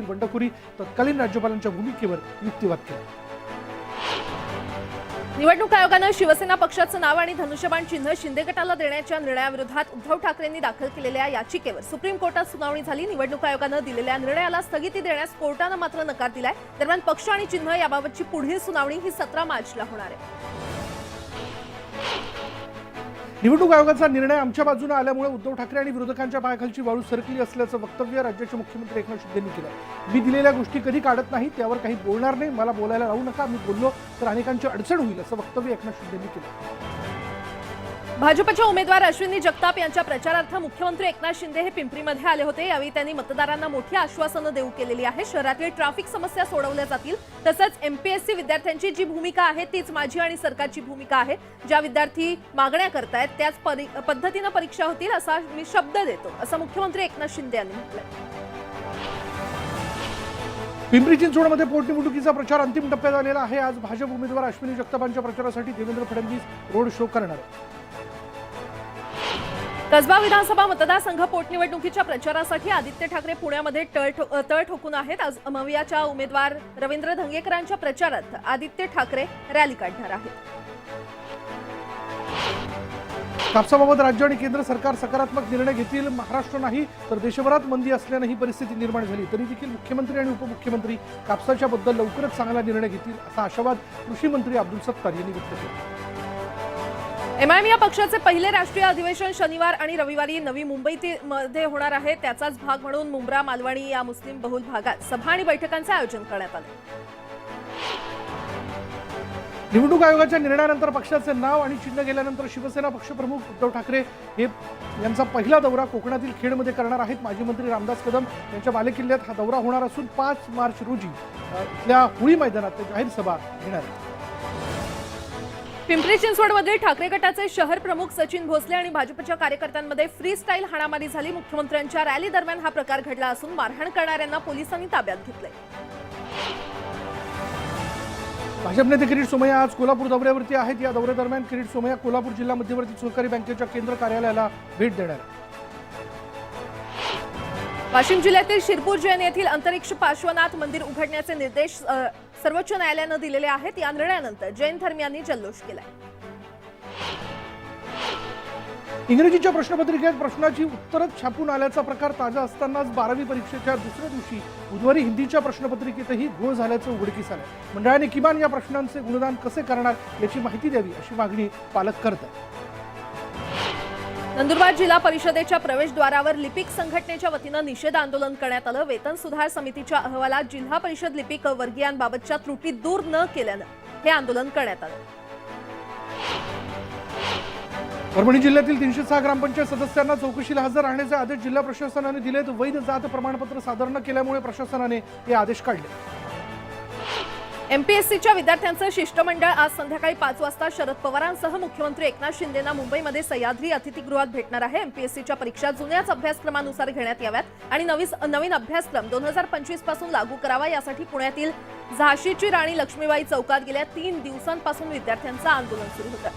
बंडखोरी तत्कालीन राज्यपालांच्या भूमिकेवर युक्तिवाद केला। निवडणूक आयोगाने शिवसेना पक्षाचं नाव आणि धनुष्यबाण चिन्ह शिंदे गटाला देण्याच्या निर्णयाविरोधात उद्धव ठाकरेंनी दाखल केलेल्या याचिकेवर सुप्रीम कोर्टात सुनावणी झाली। निवडणूक आयोगाने दिलेल्या निर्णयाला स्थगिती देण्यास कोर्टाने मात्र नकार दिलाय। दरम्यान पक्ष आणि चिन्ह याबाबतची पुढील सुनावणी ही 17 मार्चला होणार आहे। निवडणूक आयोगाचा निर्णय आमच्या बाजूने आल्यामुळे उद्धव ठाकरे आणि विरोधकांच्या पायाखालची वाळू सरकली असल्याचं वक्तव्य राज्याचे मुख्यमंत्री एकनाथ शिंदे यांनी केलं। मी दिलेल्या गोष्टी कधी काढत नाही, त्यावर काही बोलणार नाही, मला बोलायला लावू नका, मी बोललो तर अनेकांची अडचण होईल असं वक्तव्य एकनाथ शिंदे यांनी केलं। भाजपच्या उमेदवार अश्विनी जगताप यांच्या प्रचारार्थ मुख्यमंत्री एकनाथ शिंदे हे पिंपरीमध्ये आले होते। यावेळी त्यांनी मतदारांना मोठी आश्वासनं देऊ केलेली आहे। शहरातील ट्रॅफिक समस्या सोडवल्या जातील, तसंच एमपीएससी विद्यार्थ्यांची जी भूमिका आहे तीच माझी आणि सरकारची भूमिका आहे। ज्या विद्यार्थी मागण्या करतायत त्याच पद्धतीने परीक्षा होतील असा मी शब्द देतो, असं मुख्यमंत्री एकनाथ शिंदे यांनी म्हटलंय। पिंपरी चिंचवडमध्ये पोटनिवडणुकीचा प्रचार अंतिम टप्प्यात आलेला आहे। आज भाजप उमेदवार अश्विनी जगतापांच्या प्रचारासाठी देवेंद्र फडणवीस रोड शो करणार आहेत। कसबा विधानसभा मतदारसंघ पोटनिवडणुकीच्या प्रचारासाठी आदित्य ठाकरे पुण्यामध्ये तळ ठोकून आहेत। आज अमवियाच्या उमेदवार रवींद्र धंगेकरांच्या प्रचारार्थ आदित्य ठाकरे रॅली काढणार आहेत। कापसाबाबत राज्य आणि केंद्र सरकार सकारात्मक निर्णय घेतील। महाराष्ट्र नाही तर देशभरात मंदी असल्याने ही परिस्थिती निर्माण झाली, तरी देखील मुख्यमंत्री आणि उपमुख्यमंत्री कापसाच्या बद्दल लवकरच चांगला निर्णय घेतील असा आशावाद कृषी मंत्री अब्दुल सत्तार यांनी व्यक्त केला। एमआयएम या पक्षाचे पहिले राष्ट्रीय अधिवेशन शनिवार आणि रविवारी नवी मुंबईमध्ये होणार आहे। त्याचाच भाग म्हणून मुंब्रा मालवणी या मुस्लिम बहुल भागात सभा आणि बैठकांचे आयोजन करण्यात आले। निवडणूक आयोगाच्या निर्णयानंतर पक्षाचे नाव आणि चिन्ह गेल्यानंतर शिवसेना पक्षप्रमुख उद्धव ठाकरे हे यांचा पहिला दौरा कोकणातील खेडमध्ये करणार आहेत। माजी मंत्री रामदास कदम यांच्या बालेकिल्ल्यात हा दौरा होणार असून 5 मार्च रोजी इथल्या होळी मैदानात ते जाहीर सभा घेणार आहेत। पिंपरी चिंचवडमध्ये ठाकरे गटाचे शहर प्रमुख सचिन भोसले आणि भाजपच्या कार्यकर्त्यांमध्ये फ्री स्टाईल हाणामारी झाली। मुख्यमंत्र्यांच्या रॅली दरम्यान हा प्रकार घडला असून मारहाण करणाऱ्यांना पोलिसांनी ताब्यात घेतले। भाजप नेते किरीट सोमय्या आज कोल्हापूर दौऱ्यावरती आहेत। या दौऱ्यादरम्यान किरीट सोमय्या कोल्हापूर जिल्हा मध्यवर्ती सहकारी बँकेच्या केंद्र कार्यालयाला भेट देणार आहेत। वाशिम जिल्ह्यातील शिरपूर जैन येथील अंतरिक्ष पार्श्वनाथ मंदिर उघडण्याचे निर्देश सर्वोच्च न्यायालयाने दिलेले आहेत। या निर्णयानंतर जैन धर्मियांनी जल्लोष केलाय। इंग्रजीच्या प्रश्नपत्रिकेत प्रश्नाची उत्तरच छापून आल्याचा प्रकार ताजा असतानाच 12वी परीक्षेच्या दुसऱ्या दिवशी बुधवारी हिंदीच्या प्रश्नपत्रिकेतही घोळ झाल्याचं उघडकीस आलं। मंडळाने किमान या प्रश्नांचे गुणदान कसे करणार याची माहिती द्यावी अशी मागणी पालक करत आहेत। नंदुरबार जिल्हा परिषदेच्या प्रवेशद्वारावर लिपिक संघटनेच्या वतीनं निषेध आंदोलन करण्यात आलं। वेतन सुधार समितीच्या अहवालात जिल्हा परिषद लिपिक वर्गीयांबाबतच्या त्रुटी दूर न केल्यानं हे आंदोलन करण्यात आलं। परभणी जिल्ह्यातील 306 ग्रामपंचायत सदस्यांना चौकशीला हजर राहण्याचे आदेश जिल्हा प्रशासनाने दिलेत। वैध जात प्रमाणपत्र सादर न केल्यामुळे प्रशासनाने हे आदेश काढले। एमपीएससीच्या विद्यार्थ्यांचं शिष्टमंडळ आज संध्याकाळी 5 वाजता शरद पवारांसह मुख्यमंत्री एकनाथ शिंदेंना मुंबईमध्ये सह्याद्री अतिथीगृहात भेटणार आहे। एमपीएससीच्या परीक्षा जुन्याच अभ्यासक्रमानुसार घेण्यात याव्यात आणि नवीन अभ्यासक्रम 2025 पासून लागू करावा यासाठी पुण्यातील झाशीची राणी लक्ष्मीबाई चौकात गेल्या 3 दिवसांपासून विद्यार्थ्यांचं आंदोलन सुरू होतं।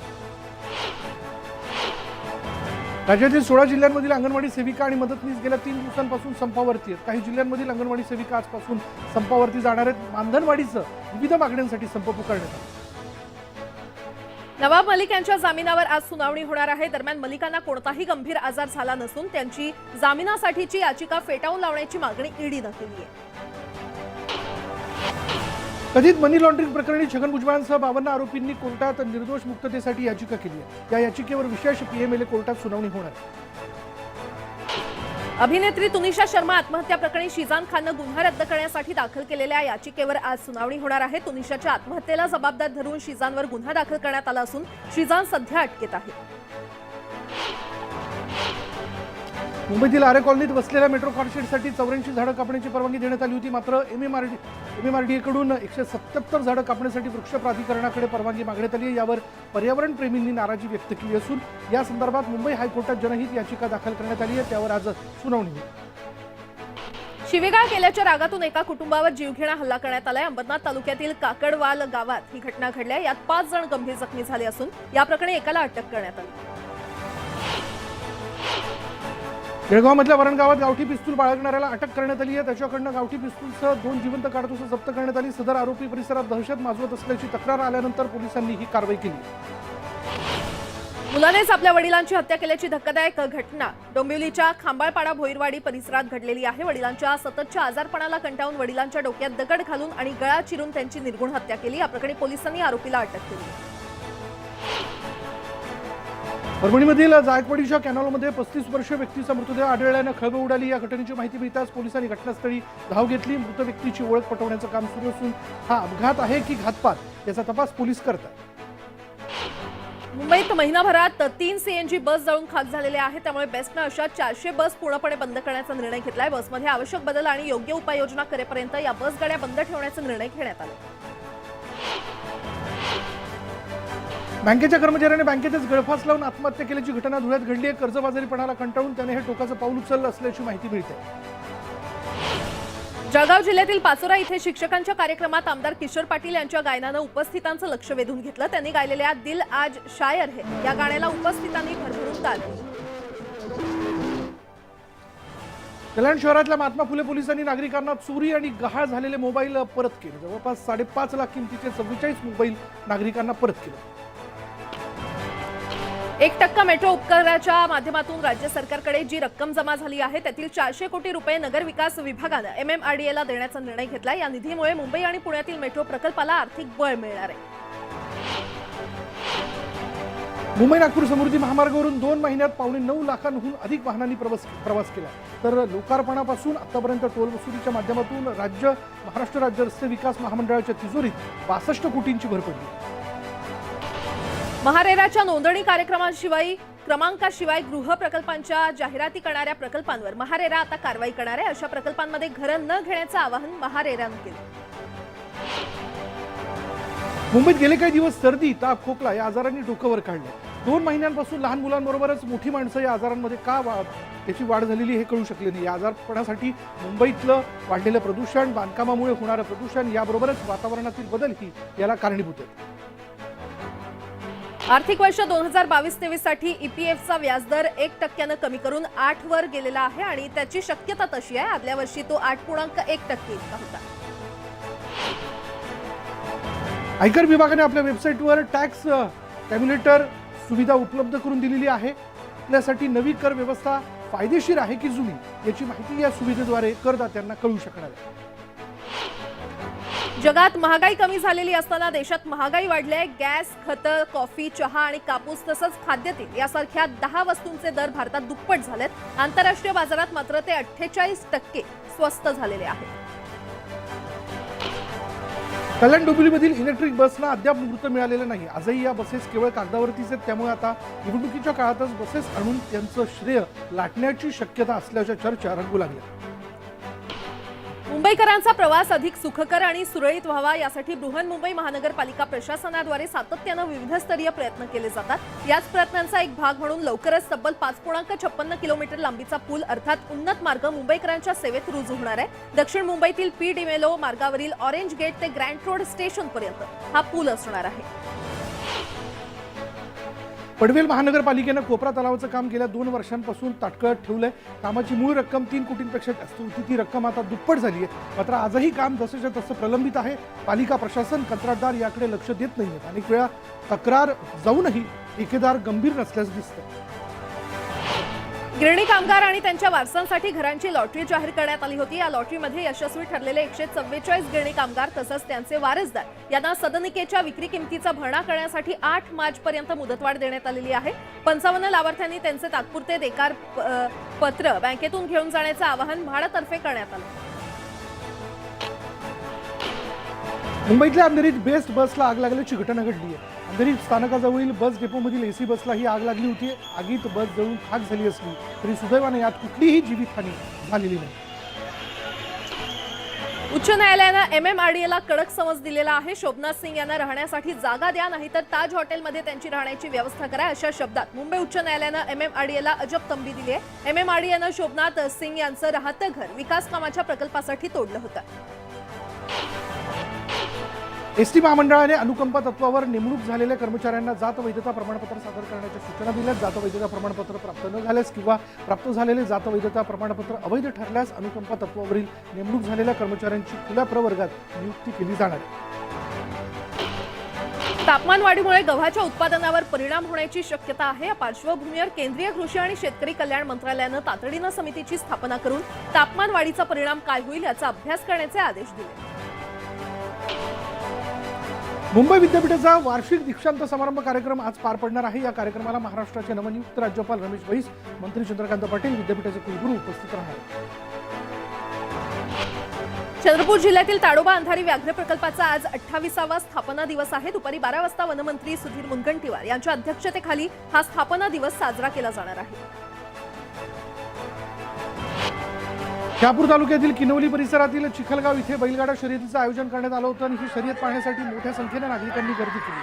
राज्यातील 16 जिल्ह्यांमधील अंगणवाडी सेविका आणि मदतनीस गेल्या 3 दिवसांपासून संपावरती आहेत। काही जिल्ह्यांमधील अंगणवाडी सेविका आजपासून संपावरती जाणार आहेत। मानधनवाढीसह विविध मागण्यांसाठी संप पुकारण्यात आला। नवाब मलिक यांच्या जामिनावर आज सुनावणी होणार आहे। दरम्यान मलिकांना कोणताही गंभीर आजार झाला नसून त्यांची जामिनासाठीची याचिका फेटाळून लावण्याची मागणी ईडीने केली आहे। कथित मनी लॉन्ड्रिंग प्रकरणी छगन भुजबळांसह 52 आरोपींनी कोर्टात निर्दोष मुक्ततेसाठी याचिका केली आहे। या याचिकेवर विशेष पीएमएलए कोर्टात सुनावणी होणार आहे। अभिनेत्री तुनिशा शर्मा आत्महत्या प्रकरणी शिजान खाननं गुन्हा रद्द करण्यासाठी दाखल केलेल्या याचिकेवर आज सुनावणी होणार आहे। तुनिशाच्या आत्महत्येला जबाबदार धरून शिजानवर गुन्हा दाखल करण्यात आला असून शिजान सध्या अटकेत आहे। मुंबईतील आरे कॉलनीत वसलेल्या मेट्रो कारशेडसाठी 84 झाडं कापण्याची परवानगी देण्यात आली होती, मात्र एमएमआरडीएकडून 177 झाडं कापण्यासाठी वृक्ष प्राधिकरणाकडे परवानगी मागण्यात आली आहे। यावर पर्यावरण प्रेमींनी नाराजी व्यक्त केली असून या संदर्भात मुंबई हायकोर्टात जनहित याचिका दाखल करण्यात आली आहे। त्यावर आज सुनावणी होईल। शिवेगाळ केल्याच्या रागातून एका कुटुंबावर जीवघेणा हल्ला करण्यात आलाय। अंबरनाथ तालुक्यातील काकडवाल गावात ही घटना घडली आहे। यात 5 जण गंभीर जखमी झाले असून या प्रकरणी एकाला अटक करण्यात आली। बेळगावमधल्या वरण गावात गावठी पिस्तूल बाळगणाऱ्याला अटक करण्यात आली आहे. त्याच्याकडनं गावठी पिस्तूलसह 2 जिवंत काडतुसं जप्त करण्यात आली. सदर आरोपी परिसरात दहशत माजवत असल्याची तक्रार आल्यानंतर पोलिसांनी ही कारवाई केली. मुलानेच आपल्या वडिलांची हत्या केल्याची धक्कादायक घटना डोंबिवलीच्या खांबाळपाडा भोईरवाडी परिसरात घडलेली आहे. वडिलांच्या सततच्या आजारपणाला कंटाळून वडिलांच्या डोक्यात दगड घालून आणि गळा चिरून त्यांची निर्घुण हत्या केली. या प्रकरणी पोलिसांनी आरोपीला अटक केली. परभणीमधील जायकवाडीच्या कॅनॉलमध्ये 35 वर्षीय व्यक्तीचा मृतदेह आढळल्यानं खळबळ उडाली. या घटनेची माहिती मिळताच पोलिसांनी घटनास्थळी धाव घेतली. मृत व्यक्तीची ओळख पटवण्याचं काम सुरू असून हा अपघात आहे की घातपात याचा तपास पोलीस करतात. मुंबईत महिनाभरात 3 सीएनजी बस जळून खाक झालेल्या आहेत. त्यामुळे बेस्टनं अशा 400 बस पूर्णपणे बंद करण्याचा निर्णय घेतलाय. बसमध्ये आवश्यक बदल आणि योग्य उपाययोजना करेपर्यंत या बस गाड्या बंद ठेवण्याचा निर्णय घेण्यात आला. बँकेच्या कर्मचाऱ्याने बँकेतच गळफास लावून आत्महत्या केल्याची घटना धुळ्यात घडली आहे. कर्जबाजारीपणाला कंटाळून त्याने हे टोकाचं पाऊल उचललं असल्याची माहिती मिळते. जळगाव जिल्ह्यातील पाचोरा इथे शिक्षकांच्या कार्यक्रमात आमदार किशोर पाटील यांच्या गायनानं उपस्थितांचं लक्ष वेधून घेतलं. त्यांनी गायलेल्या दिल आज शायर है या गाण्याला उपस्थितांनी भरभरून ताल दिली. कल्याण शहरातल्या महात्मा फुले पोलिसांनी नागरिकांना चोरी आणि गहाळ झालेले मोबाईल परत केले. जवळपास 5.5 लाख किमतीचे 44 मोबाईल नागरिकांना परत केले. 1% मेट्रो उपकराच्या माध्यमातून राज्य सरकारकडे जी रक्कम जमा झाली आहे त्यातील 400 कोटी रुपये नगर विकास विभागानं MMRDAला देण्याचा निर्णय घेतला. या निधीमुळे मुंबई आणि पुण्यातील मेट्रो प्रकल्पाला आर्थिक बळ मिळणार आहे. मुंबई नागपूर समृद्धी महामार्गावरून 2 महिन्यात 9.25 लाखांहून अधिक वाहनांनी प्रवास केला. तर लोकार्पणापासून आतापर्यंत टोल वसुलीच्या माध्यमातून महाराष्ट्र राज्य रस्ते विकास महामंडळाच्या तिजोरीत 62 कोटींची भर पडली. महारेराच्या नोंदणी क्रमांकाशिवाय गृह प्रकल्पांच्या जाहिराती करणाऱ्या प्रकल्पांवर महारेरा आता कारवाई करणार आहे. अशा प्रकल्पांमध्ये घरं न घेण्याचं आवाहन महारेरानं केलं. मुंबईत गेले काही दिवस सर्दी, ताप, खोकला या आजारांनी डोकं वर काढलं. 2 महिन्यांपासून लहान मुलांबरोबरच मोठी माणसं या आजारांमध्ये त्याची वाढ झालेली हे कळू शकले नाही. या आजारपणासाठी मुंबईतलं वाढलेलं प्रदूषण, बांधकामामुळे होणारं प्रदूषण याबरोबरच वातावरणातील बदलही याला कारणीभूत आहेत. आर्थिक वर्ष 2022-23 साठी EPFचा व्याजदर 1% कमी करून 8 वर गेलेला आहे आणि त्याची शक्यता तशी आहे. आदल्या वर्षी तो 8.1% इतका होता. आयकर विभागाने आपल्या वेबसाईटवर टॅक्स कॅल्क्युलेटर सुविधा उपलब्ध करून दिलेली आहे. आपल्यासाठी नवी कर व्यवस्था फायदेशीर आहे की जुनी याची माहिती या सुविधेद्वारे करदात्यांना कळू शकणार आहे. जगात महागाई कमी झालेली असताना देशात महागाई वाढली आहे. गॅस, खतं, कॉफी, चहा आणि कापूस तसंच खाद्यतेल यासारख्या 10 वस्तूंचे दर भारतात दुप्पट झालेत. आंतरराष्ट्रीय बाजारात मात्र ते 48% स्वस्त झालेले आहेत. कल्याण डोंबिवलीमधील इलेक्ट्रिक बसना अद्याप मुहूर्त मिळालेलं नाही. आजही या बसेस केवळ कागदावरतीच आहेत. त्यामुळे आता निवडणुकीच्या काळातच बसेस आणून त्यांचं श्रेय लाटण्याची शक्यता असल्याच्या चर्चा रंगू लागल्या. मुंबईकरांचा प्रवास अधिक सुखकर आणि सुरळीत व्हावा यासाठी बृहन्मुंबई महानगरपालिका प्रशासनाद्वारे सातत्यानं विविधस्तरीय प्रयत्न केले जातात. याच प्रयत्नांचा एक भाग म्हणून लवकरच तब्बल 5.56 किलोमीटर लांबीचा पूल अर्थात उन्नत मार्ग मुंबईकरांच्या सेवेत रुजू होणार आहे. दक्षिण मुंबईतील P. डिमेलो मार्गावरील ऑरेंज गेट ते ग्रँड रोड स्टेशनपर्यंत हा पूल असणार आहे. पनवेल महानगरपालिकेनं कोपरा तलावाचं काम गेल्या 2 वर्षांपासून ताटकळत ठेवलंय. कामाची मूळ रक्कम 3 कोटींपेक्षा जास्त होती. ती रक्कम आता दुप्पट झाली आहे. मात्र आजही काम जसंच्या तसं प्रलंबित आहे. पालिका प्रशासन, कंत्राटदार याकडे लक्ष देत नाहीयेत. अनेक वेळा तक्रार जाऊनही ठेकेदार गंभीर नसल्याचं दिसतं. गिरणी कामगार आणि त्यांच्या वारसांसाठी घरांची लॉटरी जाहीर करण्यात आली होती. या लॉटरीमध्ये यशस्वी ठरलेले 144 गिरणी कामगार तसंच त्यांचे वारसदार यांना सदनिकेच्या विक्री किमतीचा भरणा करण्यासाठी 8 मार्चपर्यंत मुदतवाढ देण्यात आलेली आहे. 55 लाभार्थ्यांनी त्यांचे तात्पुरते देकार पत्र बँकेतून घेऊन जाण्याचं आवाहन म्हाडातर्फे करण्यात आलं. मुंबईतल्या अंधेरीत बेस्ट बसला आग लागल्याची घटना घडली आहे. अंधेरी स्थानकाजवळील बस डेपोमधील AC बसला ही आग लागली होती. आगीत बस जळून खाक झाली असली तरी सुदैवाने यात कुठलीही जीवितहानी झालेली नाही. उच्च न्यायालयानं MMRDAला कडक समज दिलेला आहे. शोभनाथ सिंग यांना राहण्यासाठी जागा द्या, नाहीतर ताज हॉटेलमध्ये त्यांची राहण्याची व्यवस्था करा अशा शब्दात मुंबई उच्च न्यायालयानं MMRDAला अजब तंबी दिली आहे. MMRDAनं शोभनाथ सिंग यांचं राहतं घर विकास कामाच्या प्रकल्पासाठी तोडलं होतं. एसटी महामंडळाने अनुकंपा तत्वावर नेमणूक झालेल्या कर्मचाऱ्यांना जात वैधता प्रमाणपत्र सादर करण्याच्या सूचना दिल्यात. जात वैधता प्रमाणपत्र प्राप्त न झाल्यास किंवा प्राप्त झालेले जात वैधता प्रमाणपत्र अवैध ठरल्यास अनुकंपा तत्वावरील नेमणूक झालेल्या कर्मचाऱ्यांची खुल्या प्रवर्गात नियुक्ती केली जाणार आहे. तापमानवाढीमुळे गव्हाच्या उत्पादनावर परिणाम होण्याची शक्यता आहे. या पार्श्वभूमीवर केंद्रीय कृषी आणि शेतकरी कल्याण मंत्रालयानं तातडीनं समितीची स्थापना करून तापमानवाढीचा परिणाम काय होईल याचा अभ्यास करण्याचे आदेश दिले. मुंबई विद्यापीठाचा वार्षिक दीक्षांत समारंभ कार्यक्रम आज पार पडणार आहे. या कार्यक्रमाला महाराष्ट्राचे नवनियुक्त राज्यपाल रमेश बैस, मंत्री चंद्रकांत पाटील, विद्यापीठाचे कुलगुरू उपस्थित राहणार आहेत. चंद्रपूर जिल्ह्यातील ताडोबा अंधारी व्याघ्र प्रकल्पाचा आज 28वा स्थापना दिवस आहे. दुपारी 12 वाजता वनमंत्री सुधीर मुनगंटीवार यांच्या अध्यक्षतेखाली हा स्थापना दिवस साजरा केला जाणार आहे. शहापूर तालुक्यातील किनवली परिसरातील चिखलगाव इथे बैलगाडा शर्यतीचं आयोजन करण्यात आलं होतं आणि ही शर्यत पाहण्यासाठी मोठ्या संख्येने नागरिकांनी गर्दी केली.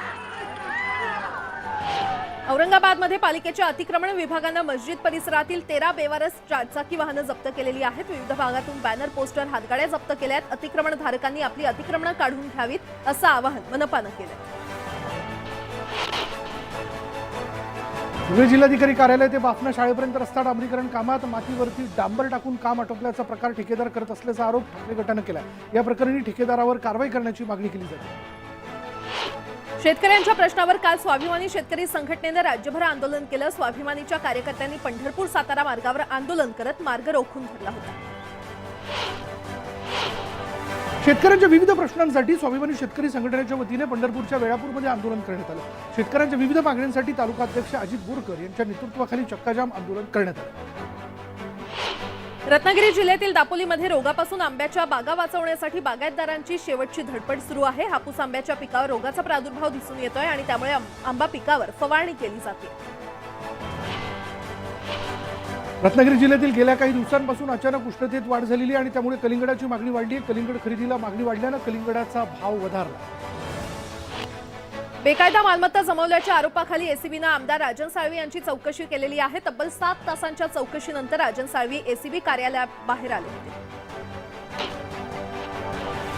औरंगाबादमध्ये पालिकेच्या अतिक्रमण विभागानं मस्जिद परिसरातील 13 बेवारस चारचाकी वाहनं जप्त केलेली आहेत. विविध भागातून बॅनर, पोस्टर, हातगाड्या जप्त केल्यात. अतिक्रमणधारकांनी आपली अतिक्रमणं काढून घ्यावीत असं आवाहन मनपानं केलं. धुळे जिल्हाधिकारी कार्यालय ते बाफना शाळेपर्यंत रस्ता डांबरीकरण कामात मातीवरती डांबर टाकून काम आटोपल्याचा प्रकार ठेकेदार करत असल्याचा आरोप ठाकरे गटानं केला. या प्रकरणी ठेकेदारावर कारवाई करण्याची मागणी केली जाते. शेतकऱ्यांच्या प्रश्नावर काल स्वाभिमानी शेतकरी संघटनेनं राज्यभर आंदोलन केलं. स्वाभिमानीच्या कार्यकर्त्यांनी पंढरपूर सातारा मार्गावर आंदोलन करत मार्ग रोखून धरला होता. शेतकऱ्यांच्या विविध प्रश्नांसाठी स्वाभिमानी शेतकरी संघटनेच्या वतीने पंढरपूरच्या वेळापूरमध्ये आंदोलन करण्यात आलं. शेतकऱ्यांच्या विविध मागण्यांसाठी तालुका अध्यक्ष अजित बोरकर यांच्या नेतृत्वाखाली चक्काजाम आंदोलन करण्यात आलं. रत्नागिरी जिल्ह्यातील दापोलीमध्ये रोगापासून आंब्याच्या बागा वाचवण्यासाठी बागायतदारांची शेवटची धडपड सुरू आहे. हापूस आंब्याच्या पिकावर रोगाचा प्रादुर्भाव दिसून येतोय आणि त्यामुळे आंबा पिकावर फवारणी केली जाते. रत्नागिरी जिल्ह्यातील गेल्या काही दिवसांपासून अचानक उष्णतेत वाढ झालेली आणि त्यामुळे कलिंगडाची मागणी वाढली आहे. कलिंगड खरेदीला मागणी वाढल्यानं कलिंगडाचा भाव वधारला. बेकायदा मालमत्ता जमवल्याच्या आरोपाखाली एसीबीनं आमदार राजन साळवी यांची चौकशी केलेली आहे. तब्बल 7 तासांच्या चौकशीनंतर राजन साळवी एसीबी कार्यालयाबाहेर आले होते.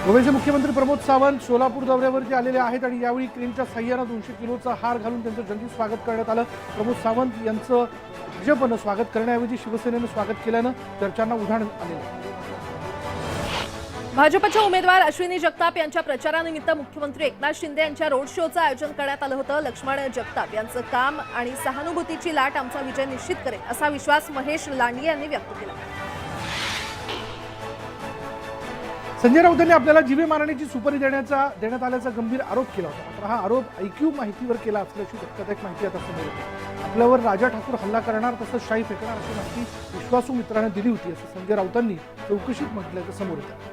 गोव्याचे मुख्यमंत्री प्रमोद सावंत सोलापूर दौऱ्यावरती आलेले आहेत आणि यावेळी क्रेनच्या साह्यानं 200 किलोचा हार घालून त्यांचं जंगी स्वागत करण्यात आलं. प्रमोद सावंत यांचं भाजपनं स्वागत करण्याऐवजी शिवसेनेनं स्वागत केल्यानं चर्चांना उधाण आलेलं. भाजपच्या उमेदवार अश्विनी जगताप यांच्या प्रचारानिमित्त मुख्यमंत्री एकनाथ शिंदे यांच्या रोड शोचं आयोजन करण्यात आलं होतं. लक्ष्मण जगताप यांचं काम आणि सहानुभूतीची लाट आमचा विजय निश्चित करेल असा विश्वास महेश लांडगे यांनी व्यक्त केला. संजय राऊतांनी आपल्याला जीवे मारण्याची सुपारी देण्यात आल्याचा गंभीर आरोप केला होता. मात्र हा आरोप ऐक्यू माहितीवर केला असल्याची धक्कादायक माहिती आता समोर येते. आपल्यावर राजा ठाकूर हल्ला करणार तसंच शाई फेकणार अशी माहिती विश्वासू मित्राने दिली होती असं संजय राऊतांनी चौकशीत म्हटल्याचं समोर येतं.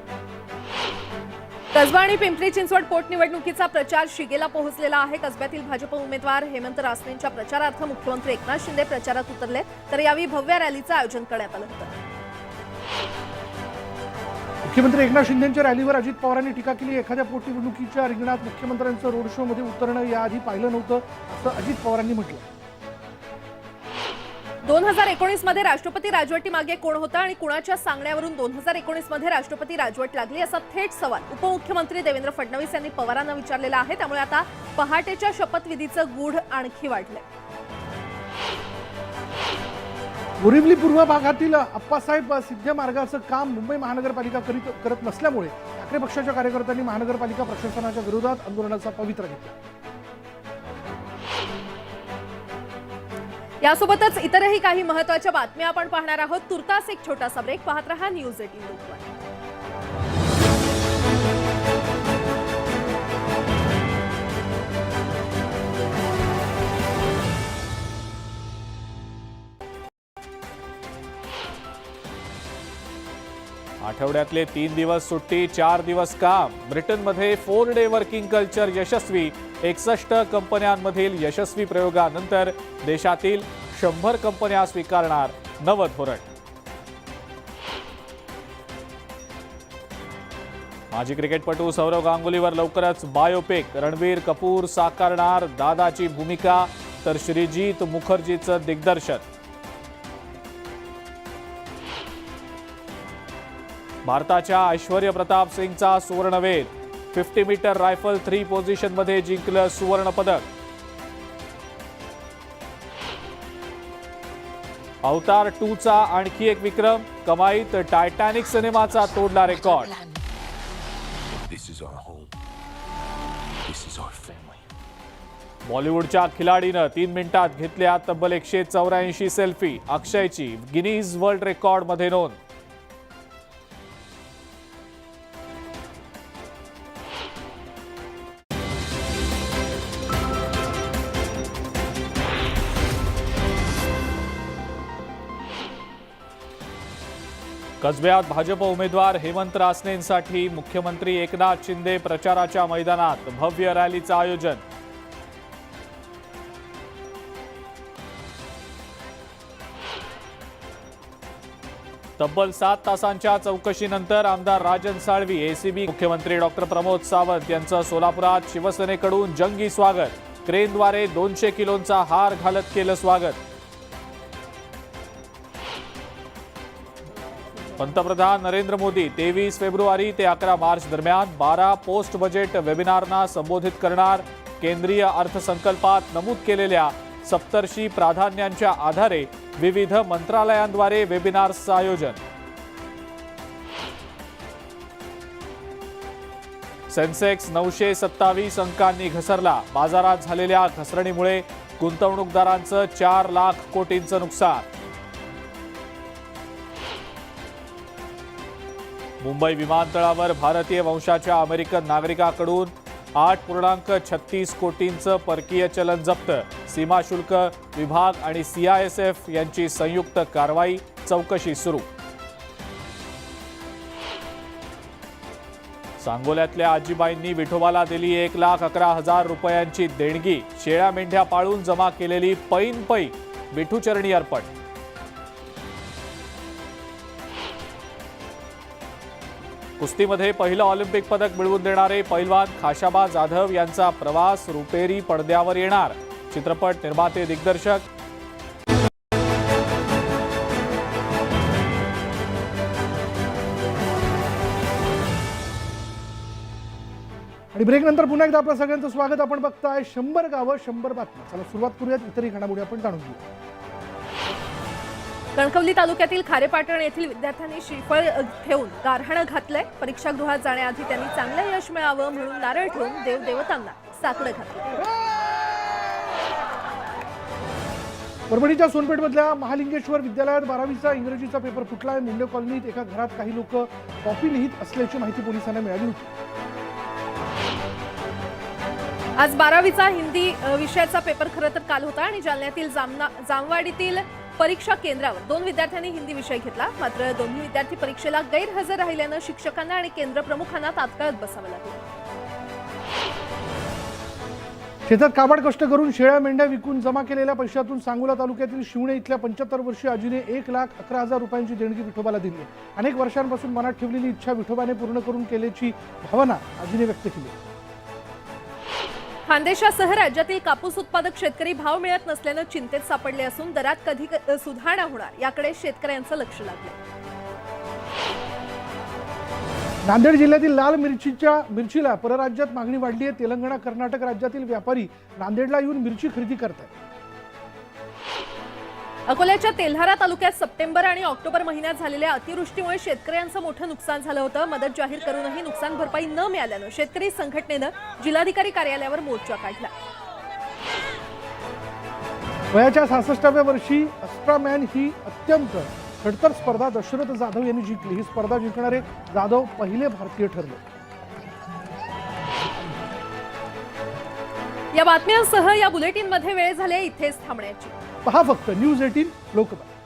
कसबा आणि पिंपरी चिंचवड पोटनिवडणुकीचा प्रचार शिगेला पोहोचलेला आहे. कसब्यातील भाजप उमेदवार हेमंत रासनेंच्या प्रचारार्थ मुख्यमंत्री एकनाथ शिंदे प्रचारात उतरले तर यावेळी भव्य रॅलीचं आयोजन करण्यात आलं होतं. मुख्यमंत्री एकनाथ शिंदेंच्या रॅलीवर अजित पवारांनी टीका केली. एखाद्या पोटनिवडणुकीच्या रिंगणात मुख्यमंत्र्यांचं रोड शो मध्ये उतरणं याआधी पाहिलं नव्हतं असं अजित पवारांनी म्हटलं. 2019 मध्ये राष्ट्रपती राजवटी मागे कोण होता आणि कुणाच्या सांगण्यावरून 2019 मध्ये राष्ट्रपती राजवट लागली असा थेट सवाल उपमुख्यमंत्री देवेंद्र फडणवीस यांनी पवारांना विचारलेला आहे. त्यामुळे आता पहाटेच्या शपथविधीचं गूढ आणखी वाढलंय. बोरिवली पूर्व भागातील अप्पासाहेब सिद्ध मार्गाचं काम मुंबई महानगरपालिका करत नसल्यामुळे ठाकरे पक्षाच्या कार्यकर्त्यांनी महानगरपालिका प्रशासनाच्या विरोधात आंदोलनाचा पवित्रा घेतला. यासोबतच इतरही काही महत्त्वाच्या बातम्या आपण पाहणार आहोत. तुर्तास एक छोटासा ब्रेक. पाहत रहा न्यूज 18 लोकमत. आठवड्यातले 3 दिवस सुट्टी, 4 दिवस काम. ब्रिटनमध्ये 4 डे वर्किंग कल्चर यशस्वी. 61 कंपन्यांमधील यशस्वी प्रयोगानंतर देशातील 100 कंपन्या स्वीकारणार नवं धोरण. माजी क्रिकेटपटू सौरव गांगुलीवर लवकरच बायोपिक. रणबीर कपूर साकारणार दादाची भूमिका तर श्रीजीत मुखर्जीचं दिग्दर्शन. भारताच्या ऐश्वर्य प्रताप सिंगचा सुवर्णवेध. 50 मीटर रायफल 3 पोझिशनमध्ये जिंकलं सुवर्ण पदक. अवतार 2चा आणखी एक विक्रम, कमाईत टायटॅनिक सिनेमाचा तोडला record. This is our home. This is our family. बॉलिवूडच्या खिलाडीनं 3 मिनिटात घेतल्या तब्बल 184 सेल्फी. अक्षयची गिनीज वर्ल्ड रेकॉर्डमध्ये नोंद. कसब्यात भाजप उमेदवार हेमंत रासनेंसाठी मुख्यमंत्री एकनाथ शिंदे प्रचाराच्या मैदानात भव्य रॅलीचं आयोजन. तब्बल 7 तासांच्या चौकशीनंतर आमदार राजन साळवी, एसीबी मुख्यमंत्री डॉक्टर प्रमोद सावंत यांचं सोलापुरात शिवसेनेकडून जंगी स्वागत. क्रेनद्वारे 200 किलोंचा हार घालत केलं स्वागत. पंतप्रधान नरेंद्र मोदी 23 फेब्रुवारी ते 11 मार्च दरम्यान 12 पोस्ट बजेट वेबिनारना संबोधित करणार. केंद्रीय अर्थसंकल्पात नमूद केलेल्या सप्तर्षी प्राधान्यांच्या आधारे विविध मंत्रालयांद्वारे वेबिनार्सचं आयोजन. सेन्सेक्स 927 अंकांनी घसरला. बाजारात झालेल्या घसरणीमुळे गुंतवणूकदारांचं 4 लाख कोटींचं नुकसान. मुंबई विमानतळावर भारतीय वंशाच्या अमेरिकन नागरिकाकडून 8.36 कोटींचं परकीय चलन जप्त. सीमा शुल्क विभाग आणि CISF यांची संयुक्त कारवाई, चौकशी सुरू. सांगोल्यातल्या आजीबाईंनी विठोबाला दिली 1,11,000 रुपयांची देणगी. शेळ्या मेंढ्या पाळून जमा केलेली पै विठूचरणी अर्पण. कुस्तीमध्ये पहिलं ऑलिम्पिक पदक मिळवून देणारे पैलवान खाशाबा जाधव यांचा प्रवास रुपेरी पडद्यावर येणार. चित्रपट निर्माते दिग्दर्शक आणि ब्रेक नंतर पुन्हा एकदा आपल्या सगळ्यांचं स्वागत. आपण बघताय 100 गावं 100 बातम्या. चला सुरुवात करूयात इतरही घडामोडी आपण जाणून घेऊ. कणकवली तालुक्यातील खारेपाटण येथील विद्यार्थ्यांनी श्रीफळ ठेवून गारहाणं घातलंय. परीक्षागृहात जाण्याआधी त्यांनी चांगलं यश मिळावं म्हणून नारळ ठेवून देवदेवतांना साकडं घातलं. परभणीच्या सोनपेठमधल्या महालिंगेश्वर विद्यालयात 12वीचा इंग्रजीचा पेपर फुटलाय. मुंडे कॉलनीत एका घरात काही लोक कॉपी लिहित असल्याची माहिती पोलिसांना मिळाली होती. आज 12वीचा हिंदी विषयाचा पेपर खरं तर काल होता आणि जालन्यातील जामवाडीतील परीक्षा केंद्रावर 2 विद्यार्थ्यांनी हिंदी विषय घेतला. मात्र दोन्ही विद्यार्थी परीक्षेला गैरहजर राहिल्यानं शिक्षकांना आणि केंद्र प्रमुखांना तात्काळ बसावं लागलं. शेतात काबाड कष्ट करून शेळ्या मेंढ्या विकून जमा केलेल्या पैशातून सांगोला तालुक्यातील शिवणे इथल्या 75 वर्षीय आजीने 1,11,000 रुपयांची देणगी विठोबाला दिली. अनेक वर्षांपासून मनात ठेवलेली इच्छा विठोबाने पूर्ण करून केल्याची भावना आजीने व्यक्त केली. खानदेशासह राज्यातील कापूस उत्पादक शेतकरी भाव मिळत नसल्यानं चिंतेत सापडले असून दरात कधी सुधारणा होणार याकडे शेतकऱ्यांचं लक्ष लागलं. नांदेड जिल्ह्यातील लाल मिरचीला परराज्यात मागणी वाढली आहे. तेलंगणा, कर्नाटक राज्यातील व्यापारी नांदेडला येऊन मिरची खरेदी करतात. अकोल्याच्या तेल्हारा तालुक्यात सप्टेंबर आणि ऑक्टोबर महिन्यात झालेल्या अतिवृष्टीमुळे शेतकऱ्यांचं मोठं नुकसान झालं होतं. मदत जाहीर करूनही नुकसान भरपाई न मिळाल्यानं शेतकरी संघटनेनं जिल्हाधिकारी कार्यालयावर मोर्चा काढला. वयाच्या 66व्या वर्षी अस्ट्रामॅन ही अत्यंत खडतर स्पर्धा दशरथ जाधव यांनी जिंकली. ही स्पर्धा जिंकणारे जाधव पहिले भारतीय ठरले. या बातम्यांसह या बुलेटिनमध्ये वेळ झाले इथेच थांबण्याची. पहा फक्त न्यूज 18 लोकमत.